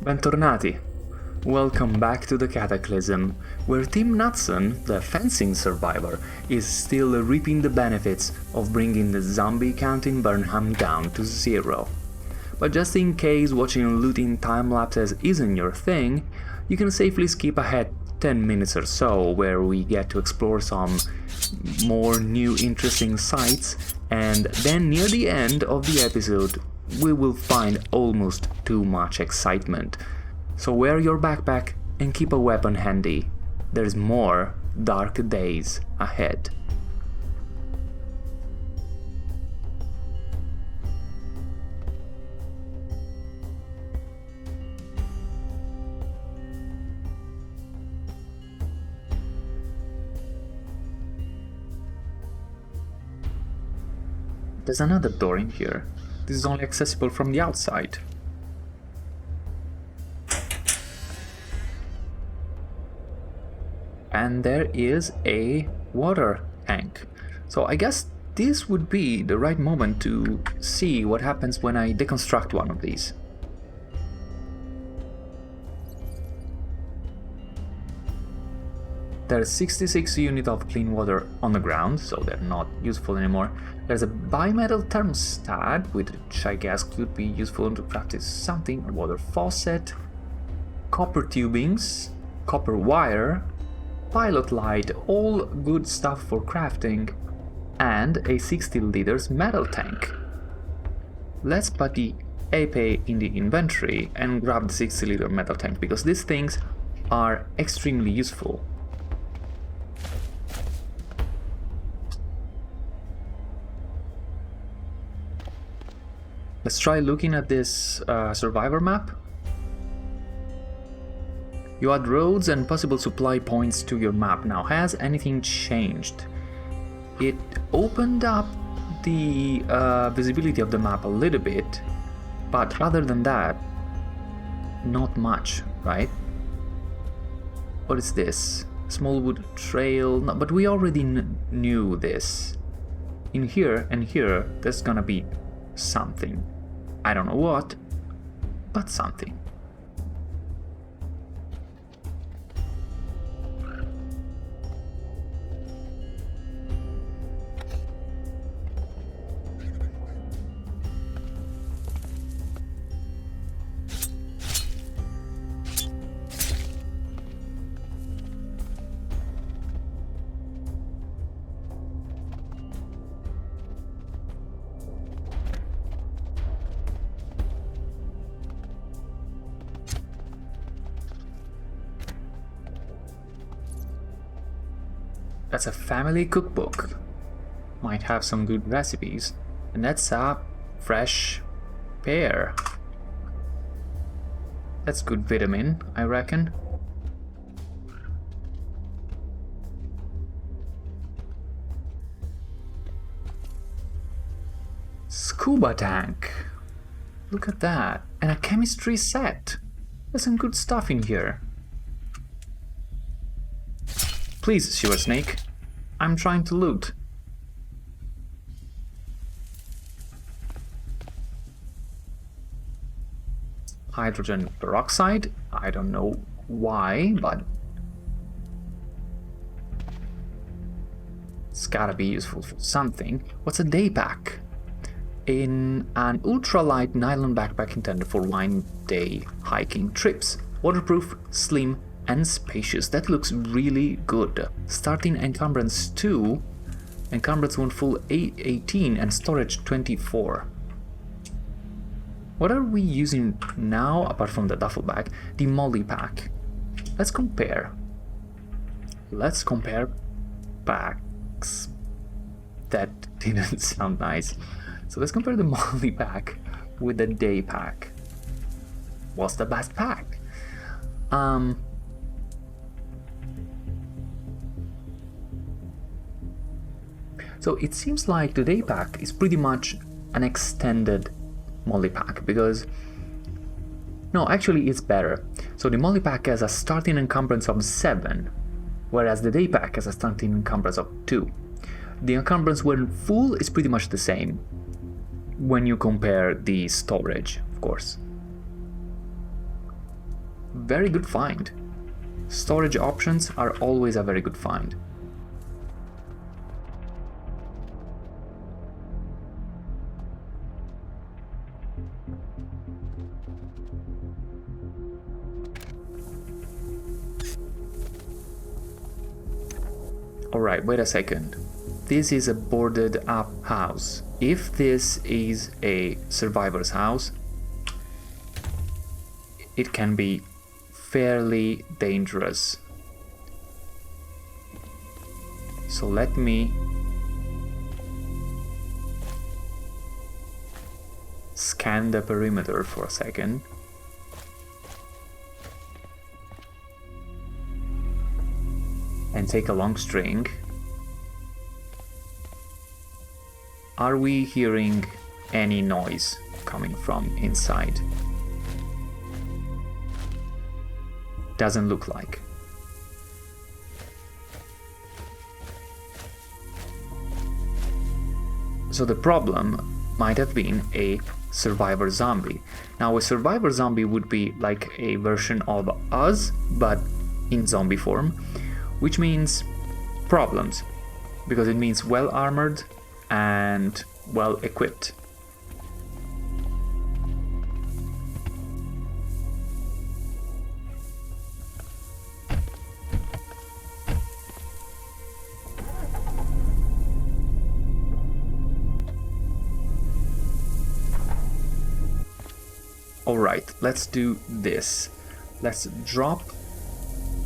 Bentornati! Welcome back to the Cataclysm, where Tim Knutson, the fencing survivor, is still reaping the benefits of bringing the zombie count in Burnham down to 0. But just in case watching looting time-lapses isn't your thing, you can safely skip ahead 10 minutes or so, where we get to explore some more new interesting sites, and then near the end of the episode we will find almost too much excitement. So wear your backpack and keep a weapon handy. There's more dark days ahead. There's another door in here. This is only accessible from the outside. And there is a water tank. So I guess this would be the right moment to see what happens when I deconstruct one of these. There's 66 units of clean water on the ground, so they're not useful anymore. There's a bimetal thermostat, which I guess could be useful to practice something. A water faucet, copper tubings, copper wire, pilot light, all good stuff for crafting, and a 60 liters metal tank. Let's put the AP in the inventory and grab the 60 liter metal tank, because these things are extremely useful. Let's try looking at this survivor map. You add roads and possible supply points to your map. Now, has anything changed? It opened up the visibility of the map a little bit, but other than that, not much, right? What is this? Smallwood Trail? No, but we already knew this. In here and here, there's gonna be something. I don't know what, but something. That's a family cookbook. Might have some good recipes. And that's a fresh pear. That's good vitamin, I reckon. Scuba tank. Look at that. And a chemistry set. There's some good stuff in here. Please, Sewer Snake. I'm trying to loot. Hydrogen peroxide. I don't know why, but it's gotta be useful for something. What's a day pack? In an ultralight nylon backpack intended for one-day hiking trips. Waterproof, slim, and spacious. That looks really good. Starting encumbrance 2, encumbrance 1 full 18, and storage 24. What are we using now apart from the duffel bag? The molly pack. Let's compare. Let's compare packs. That didn't sound nice. So let's compare the molly pack with the day pack. What's the best pack? So it seems like the day pack is pretty much an extended molly pack, because no, actually it's better. So the molly pack has a starting encumbrance of 7, whereas the day pack has a starting encumbrance of 2. The encumbrance when full is pretty much the same when you compare the storage, of course. very good find. Storage options are always a very good find. Alright, wait a second. This is a boarded up house. If this is a survivor's house, it can be fairly dangerous. So let me scan the perimeter for a second. And take a long string. Are we hearing any noise coming from inside? Doesn't look like. So the problem might have been a survivor zombie. Now a survivor zombie would be like a version of us, but in zombie form, which means problems, because it means well armored and well equipped. Alright, let's do this. Let's drop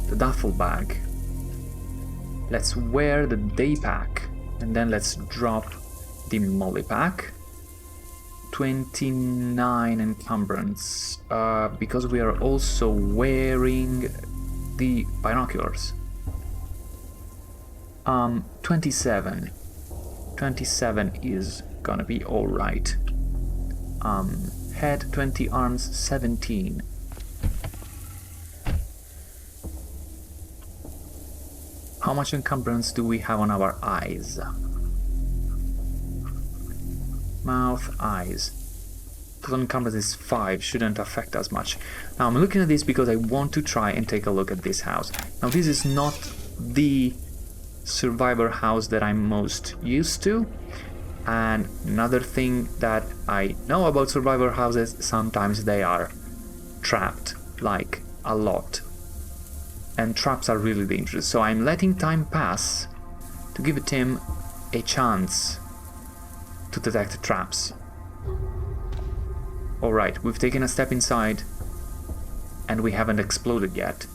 the duffel bag. Let's wear the day pack. And then let's drop the molly pack. 29 encumbrance. Because we are also wearing the binoculars. 27. 27 is gonna be alright. Head 20, arms 17. How much encumbrance do we have on our eyes? Mouth, eyes. Total encumbrance is 5, shouldn't affect us much. Now I'm looking at this because I want to try and take a look at this house. Now this is not the survivor house that I'm most used to. And another thing that I know about survivor houses, sometimes they are trapped, like a lot. And traps are really dangerous, so I'm letting time pass to give Tim a chance to detect traps. Alright, we've taken a step inside and we haven't exploded yet.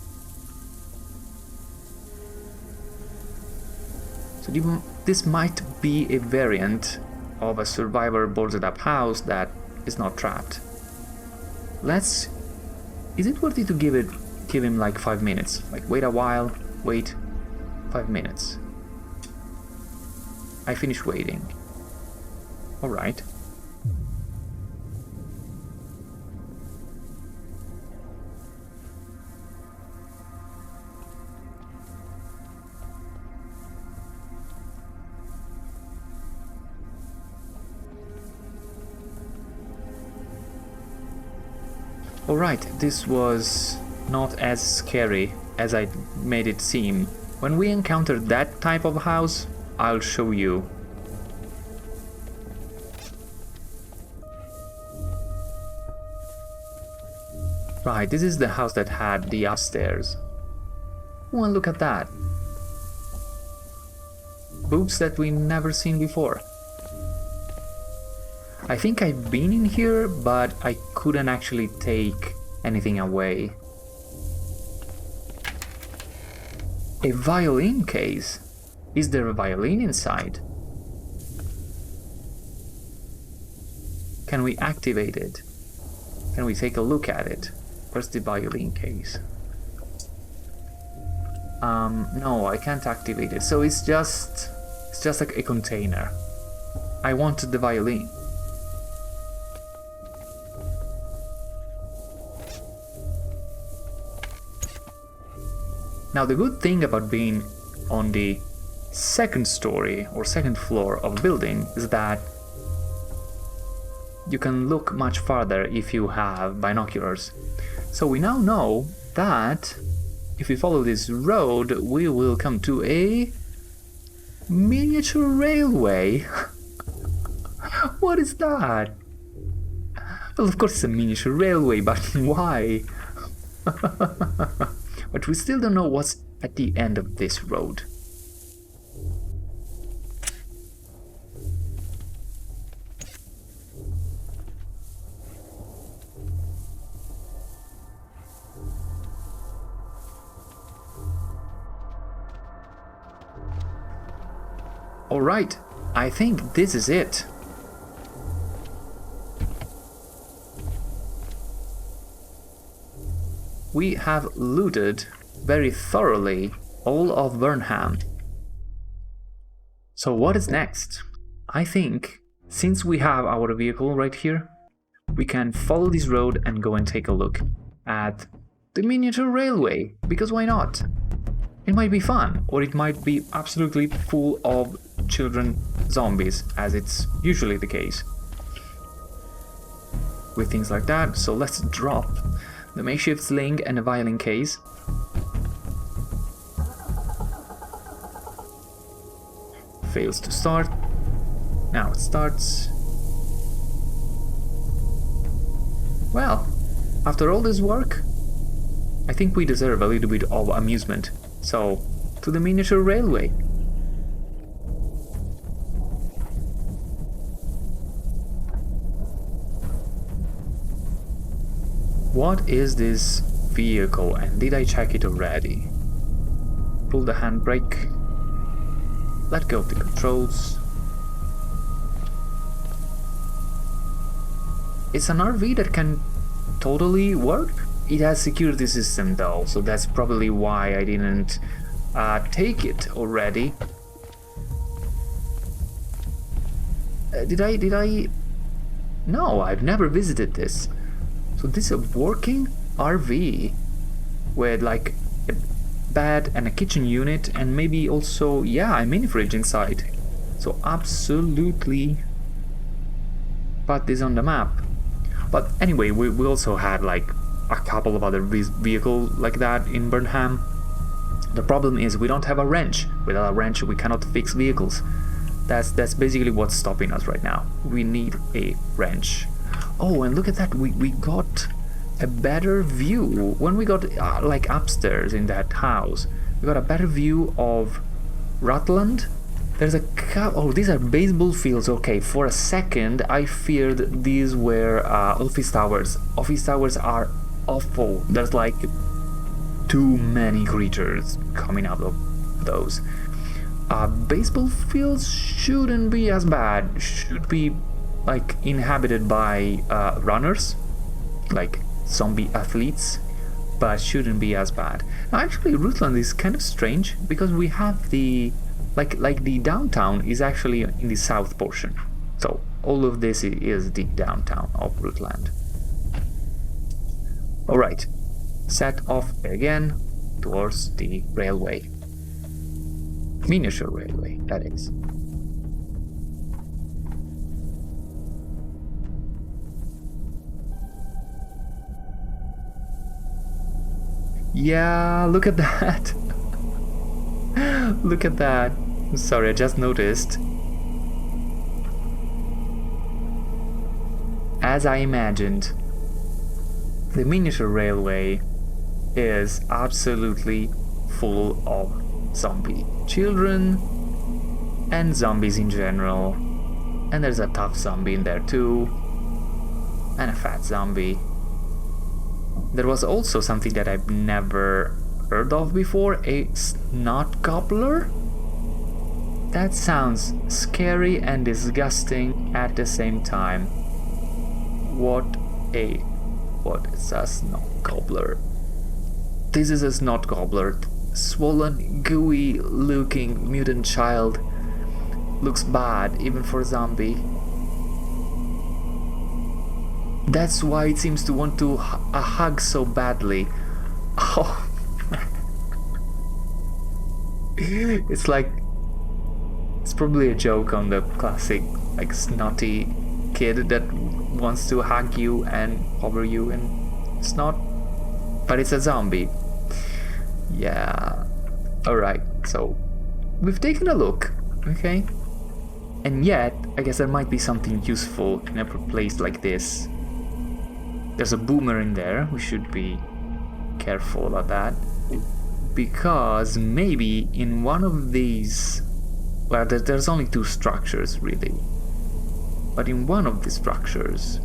So this might be a variant of a survivor boarded up house that is not trapped. Is it worth it to give him like 5 minutes? Like wait a while, wait 5 minutes. I finish waiting. Alright. Alright, this was not as scary as I made it seem. When we encounter that type of house, I'll show you. Right, this is the house that had the upstairs. Oh, and look at that. Boots that we never seen before. I think I've been in here, but I couldn't actually take anything away. A violin case? Is there a violin inside? Can we activate it? Can we take a look at it? Where's the violin case? No, I can't activate it. So it's just like a container. I wanted the violin. Now the good thing about being on the second story or second floor of a building is that you can look much farther if you have binoculars. So we now know that, if we follow this road, we will come to a miniature railway. What is that? Well, of course it's a miniature railway, but why? But we still don't know what's at the end of this road. Alright, I think this is it. We have looted very thoroughly all of Burnham. So what is next? I think, since we have our vehicle right here, we can follow this road and go and take a look at the miniature railway, because why not? It might be fun, or it might be absolutely full of children zombies, as it's usually the case with things like that. So let's drop the makeshift sling and a violin case. Fails to start. Now it starts. Well, after all this work, I think we deserve a little bit of amusement. So, to the miniature railway. What is this vehicle, and did I check it already? Pull the handbrake. Let go of the controls. It's an RV that can totally work. It has security system though, so that's probably why I didn't take it already. Did I? No, I've never visited this. So this is a working RV with like a bed and a kitchen unit and maybe also, yeah, a mini fridge inside. So absolutely put this on the map. But anyway, we also had like a couple of other vehicles like that in Burnham. The problem is we don't have a wrench. Without a wrench we cannot fix vehicles. That's basically what's stopping us right now. We need a wrench. Oh, and look at that, we got a better view. When we got like upstairs in that house, we got a better view of Rutland. There's a oh, these are baseball fields. Okay, for a second I feared these were office towers. Office towers are awful. There's like too many creatures coming out of those. Baseball fields shouldn't be as bad. Should be like inhabited by runners, like zombie athletes, but shouldn't be as bad. Now, actually, Rutland is kind of strange because we have the like the downtown is actually in the south portion. So all of this is the downtown of Rutland. All right, set off again towards the railway, miniature railway, that is. Yeah, look at that. Look at that. Sorry, I just noticed. As I imagined, the miniature railway is absolutely full of zombie children and zombies in general. And there's a tough zombie in there too, and a fat zombie. There was also something that I've never heard of before, a snot gobbler? That sounds scary and disgusting at the same time. What is a snot gobbler? This is a snot gobbler. Swollen, gooey looking mutant child. Looks bad, even for a zombie. That's why it seems to want to a hug so badly. Oh. It's like, it's probably a joke on the classic like snotty kid that wants to hug you and cover you in snot. But it's a zombie. Yeah. Alright, so we've taken a look, okay? And yet, I guess there might be something useful in a place like this. There's a boomer in there. We should be careful about that. Because maybe in one of these... Well, there's only 2 structures, really. But in one of the structures,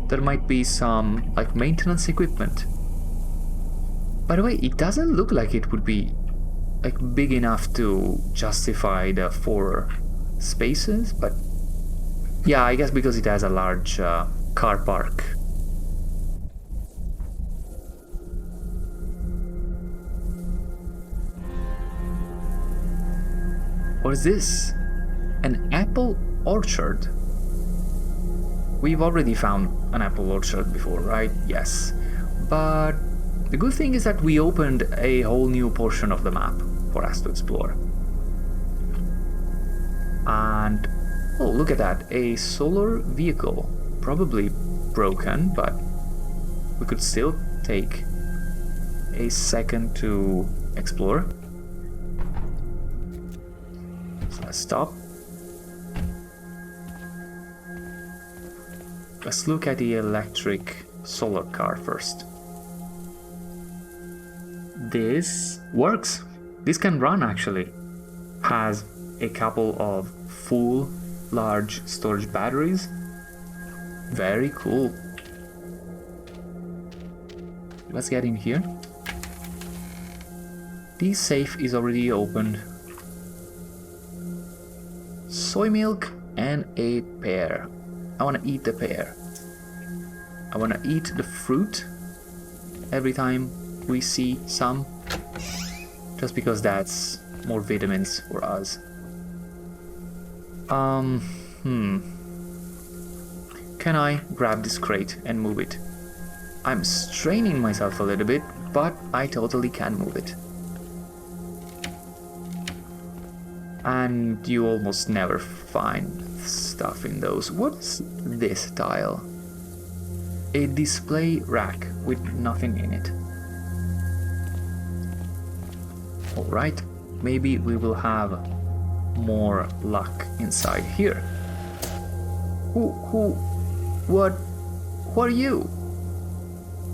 there might be some, like, maintenance equipment. By the way, it doesn't look like it would be, like, big enough to justify the 4 spaces, but... Yeah, I guess because it has a large car park. What is this? An apple orchard. We've already found an apple orchard before, right? Yes. But the good thing is that we opened a whole new portion of the map for us to explore. And... oh, look at that. A solar vehicle. Probably broken, but we could still take a second to explore. So let's stop. Let's look at the electric solar car first. This works. This can run, actually. Has a couple of full large storage batteries. Very cool. Let's get in here. The safe is already opened. Soy milk and a pear. I want to eat the pear. I want to eat the fruit every time we see some. Just because that's more vitamins for us. Can I grab this crate and move it? I'm straining myself a little bit, but I totally can move it. And you almost never find stuff in those. What's this tile? A display rack with nothing in it. Alright, maybe we will have more luck inside here. What are you?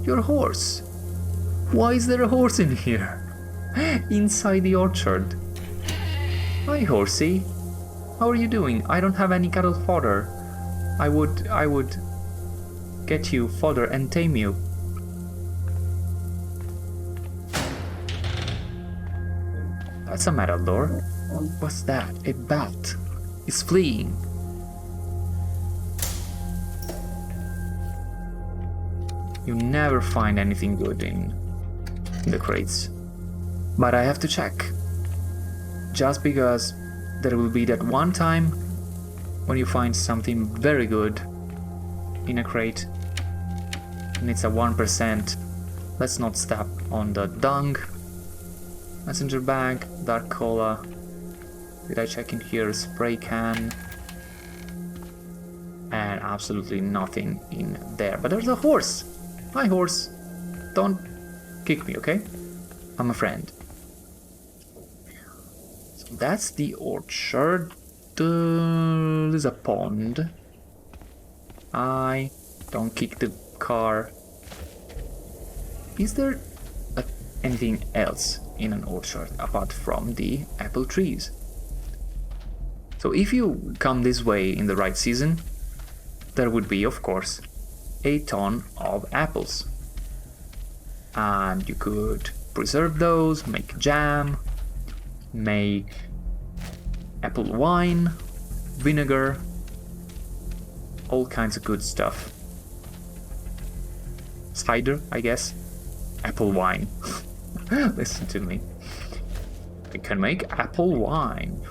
You're a horse. Why is there a horse in here? Inside the orchard. Hi, horsey. How are you doing? I don't have any cattle fodder. I would get you fodder and tame you. That's a metal door. What's that? A bat. It's fleeing. You never find anything good in the crates. But I have to check. Just because there will be that one time when you find something very good in a crate and it's a 1%. Let's not step on the dung. Messenger bag, dark cola. Did I check in here? Spray can. And absolutely nothing in there. But there's a horse. Hi, horse. Don't kick me, okay? I'm a friend. So that's the orchard. There's a pond. I don't kick the car. Is there anything else in an orchard apart from the apple trees? So if you come this way in the right season, there would be, of course, a ton of apples. And you could preserve those, make jam, make apple wine, vinegar, all kinds of good stuff. Cider, I guess. Apple wine. Listen to me. I can make apple wine.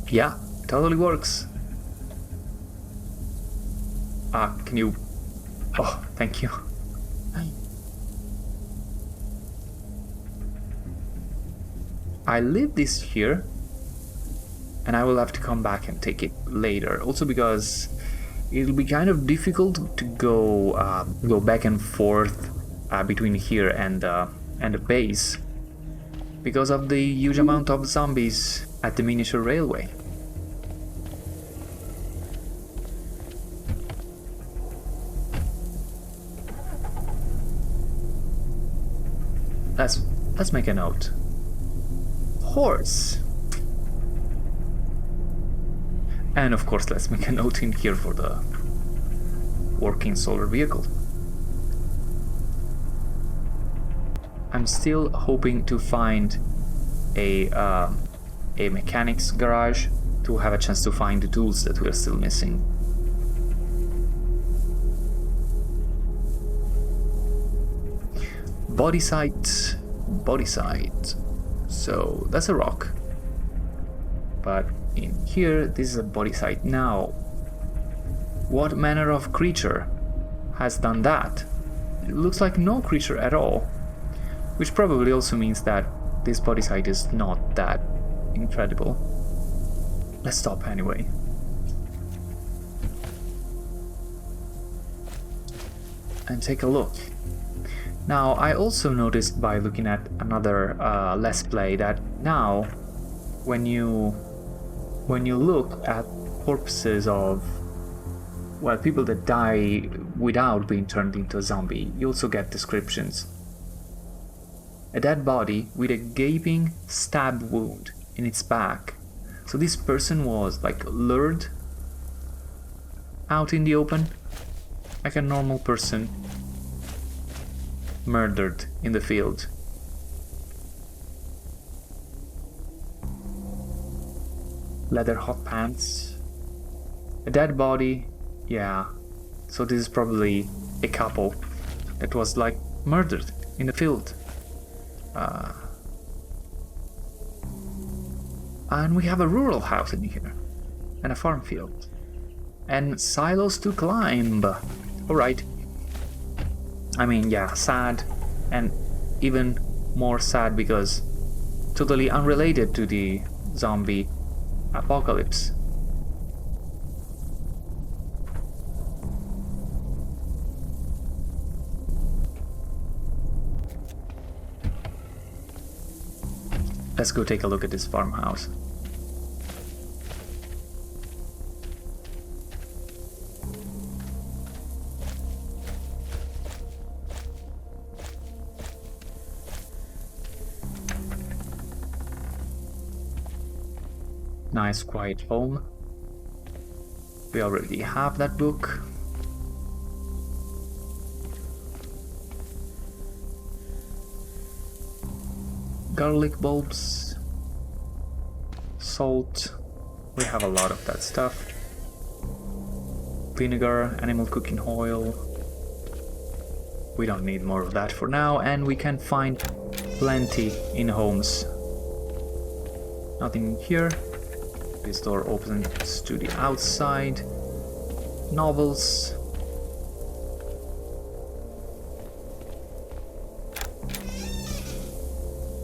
Yeah, totally works. Can you... Oh, thank you. I leave this here and I will have to come back and take it later. Also because it'll be kind of difficult to go back and forth between here and the base because of the huge amount of zombies at the miniature railway. Let's make a note. Horse. And of course let's make a note in here for the working solar vehicle. I'm still hoping to find a mechanic's garage to have a chance to find the tools that we're still missing. Body site. So that's a rock. But in here, this is a body site. Now, what manner of creature has done that? It looks like no creature at all, which probably also means that this body site is not that incredible. Let's stop anyway. And take a look. Now, I also noticed by looking at another Let's Play that now, when you look at corpses of, well, people that die without being turned into a zombie, you also get descriptions. A dead body with a gaping stab wound in its back. So this person was like lured out in the open, like a normal person, murdered in the field. Leather hot pants. A dead body, yeah. So this is probably a couple that was like murdered in the field. And we have a rural house in here. And a farm field. And silos to climb. Alright. I mean, yeah, sad. And even more sad because totally unrelated to the zombie apocalypse. Let's go take a look at this farmhouse. Nice quiet home. We already have that book. Garlic bulbs, salt, we have a lot of that stuff. Vinegar, animal cooking oil. We don't need more of that for now, and we can find plenty in homes. Nothing here. This door opens to the outside. Novels.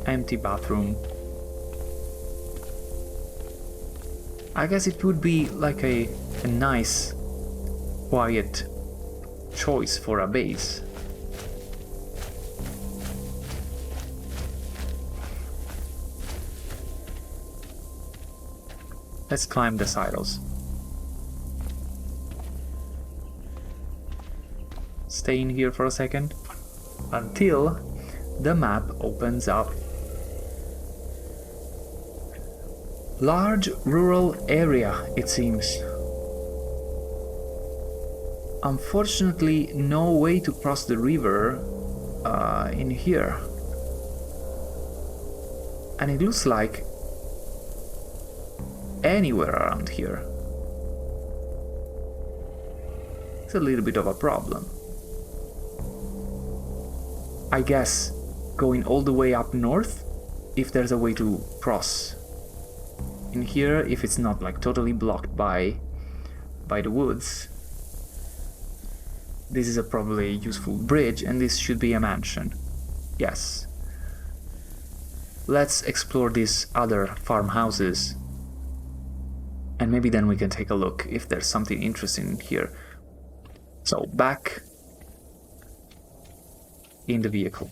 Empty bathroom. I guess it would be like a nice, quiet choice for a base. Let's climb the silos. Stay in here for a second until the map opens up. Large rural area, it seems. Unfortunately, no way to cross the river in here. And it looks like anywhere around here. It's a little bit of a problem. I guess going all the way up north, if there's a way to cross in here, if it's not like totally blocked by the woods. This is probably a useful bridge, and this should be a mansion. Yes. Let's explore these other farmhouses And maybe then we can take a look if there's something interesting here. So, back in the vehicle.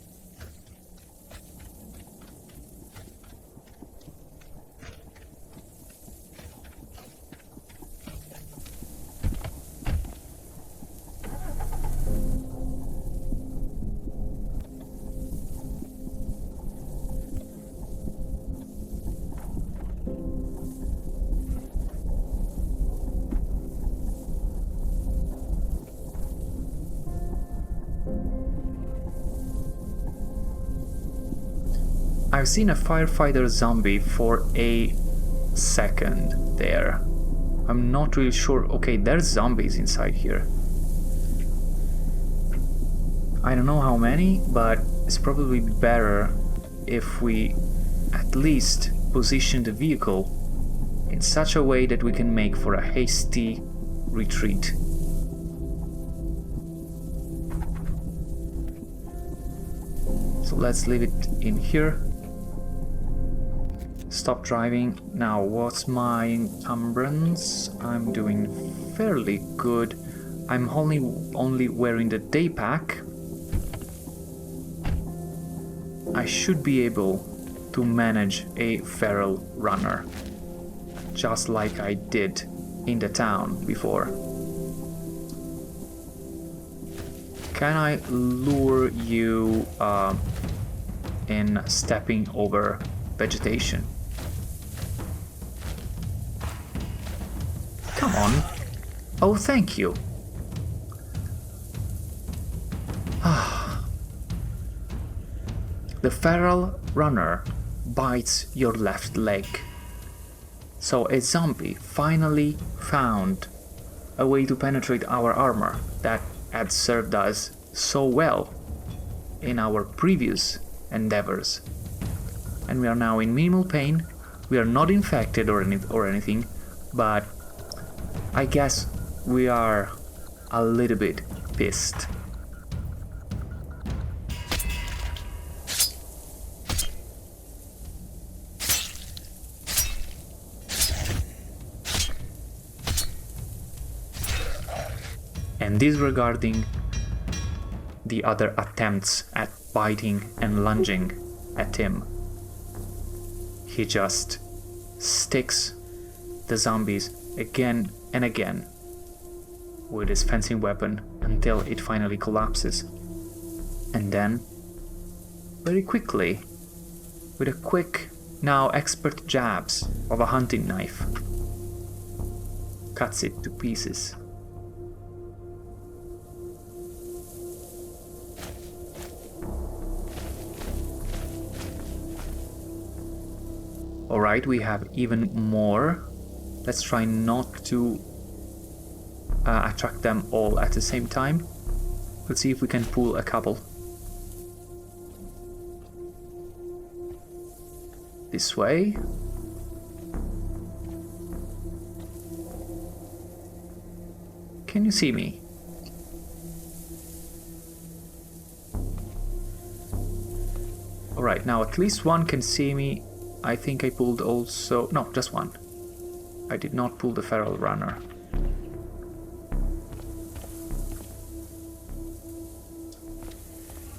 I've seen a firefighter zombie for a second there. I'm not really sure. Okay, there's zombies inside here. I don't know how many, but it's probably better if we at least position the vehicle in such a way that we can make for a hasty retreat. So let's leave it in here. Stop driving. Now, what's my encumbrance? I'm doing fairly good. I'm only wearing the day pack. I should be able to manage a feral runner, just like I did in the town before. Can I lure you in stepping over vegetation? Come on. Oh, thank you. The feral runner bites your left leg. So a zombie finally found a way to penetrate our armor that had served us so well in our previous endeavors. And we are now in minimal pain. We are not infected or anything, but I guess we are a little bit pissed. And disregarding the other attempts at biting and lunging at him, he just sticks the zombies again and again with his fencing weapon until it finally collapses. And then, very quickly, with a quick, now expert jabs of a hunting knife, cuts it to pieces. Alright, we have even more. Let's try not to attract them all at the same time. Let's see if we can pull a couple. This way. Can you see me? Alright, now at least one can see me. I think I pulled also... no, just one. I did not pull the feral runner.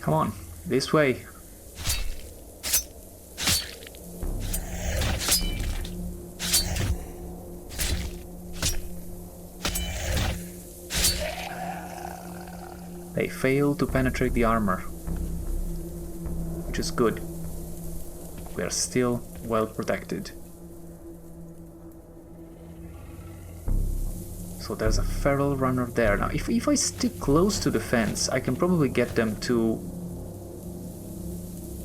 Come on, this way. They failed to penetrate the armor, which is good. We are still well protected. So there's a feral runner there. Now, if I stick close to the fence, I can probably get them to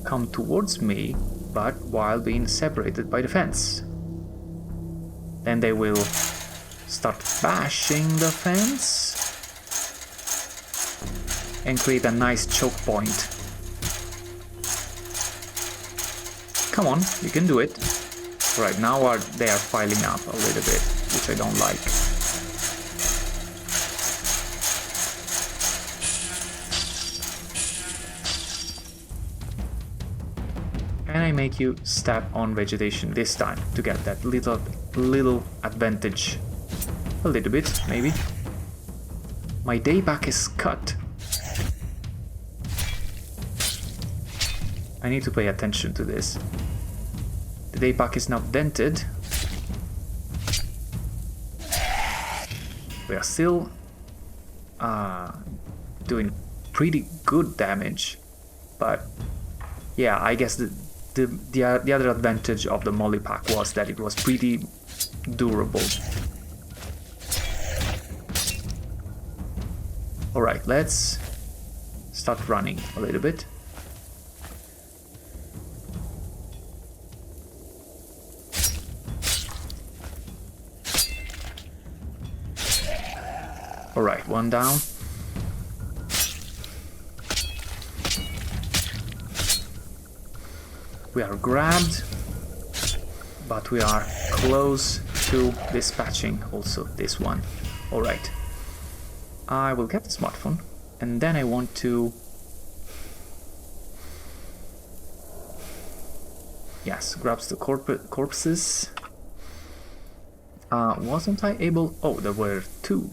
come towards me, but while being separated by the fence. Then they will start bashing the fence and create a nice choke point. Come on, you can do it. Right now they are piling up a little bit, which I don't like. Can I make you step on vegetation this time to get that little little advantage. A little bit, maybe. My day pack is cut. I need to pay attention to this. The day pack is now dented. We are still doing pretty good damage, but yeah, I guess the other advantage of the molly pack was that it was pretty durable. Alright, let's start running a little bit. Alright, one down. We are grabbed, but we are close to dispatching also this one. Alright. I will get the smartphone, and then I want to... Yes, grabs the corpses. Wasn't I able... Oh, there were two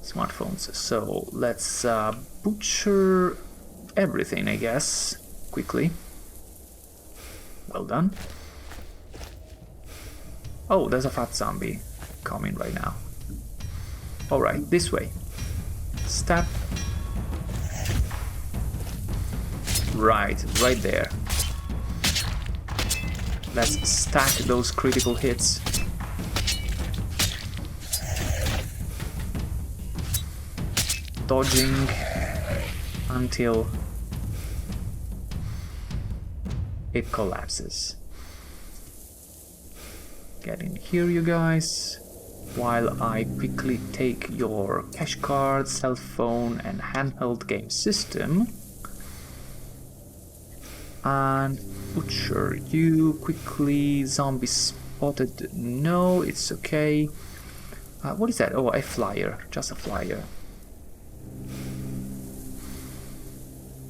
smartphones, so let's butcher everything, I guess, quickly. Well done. Oh, there's a fat zombie coming right now. Alright, this way. Step. Right there. Let's stack those critical hits. Dodging until it collapses. Get in here, you guys, while I quickly take your cash card, cell phone and handheld game system and butcher you quickly. Zombie spotted. No, it's okay. What is that? Oh, a flyer. Just a flyer.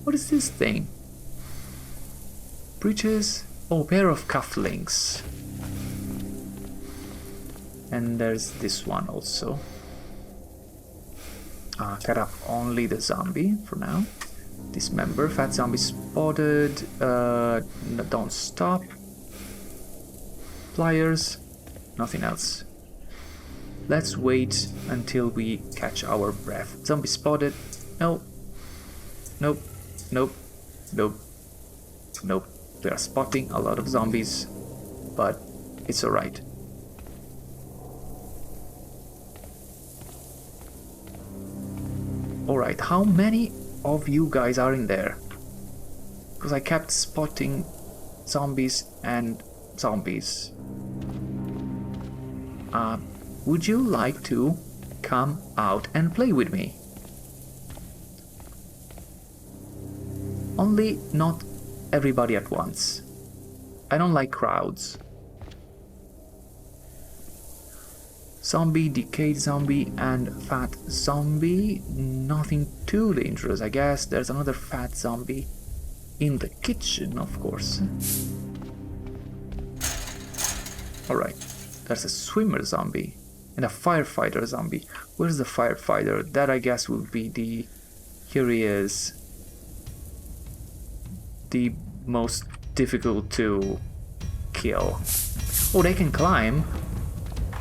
What is this thing? Breeches? Oh, pair of cufflinks. And there's this one also. Cut up only the zombie for now. Dismember. Fat zombie spotted. Don't stop. Pliers. Nothing else. Let's wait until we catch our breath. Zombie spotted. No. Nope. Nope. Nope. Nope. We are spotting a lot of zombies, but it's alright. Alright, how many of you guys are in there? Because I kept spotting zombies and zombies. Would you like to come out and play with me? Only not everybody at once. I don't like crowds. Zombie, decayed zombie, and fat zombie. Nothing too dangerous, I guess. There's another fat zombie in the kitchen, of course. Alright, there's a swimmer zombie and a firefighter zombie. Where's the firefighter? That, I guess, will be the... Here he is. The most difficult to kill. Oh, they can climb.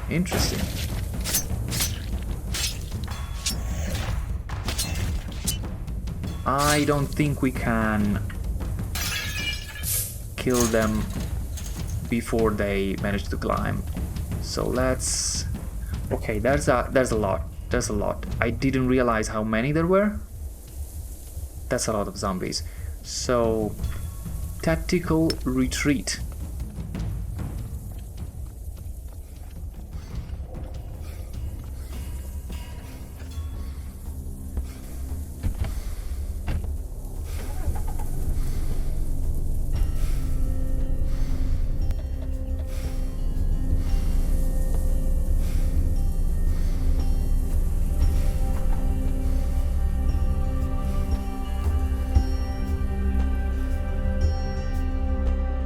Interesting. I don't think we can kill them before they manage to climb. So let's... Okay, there's a lot. There's a lot. I didn't realize how many there were. That's a lot of zombies. So, tactical retreat.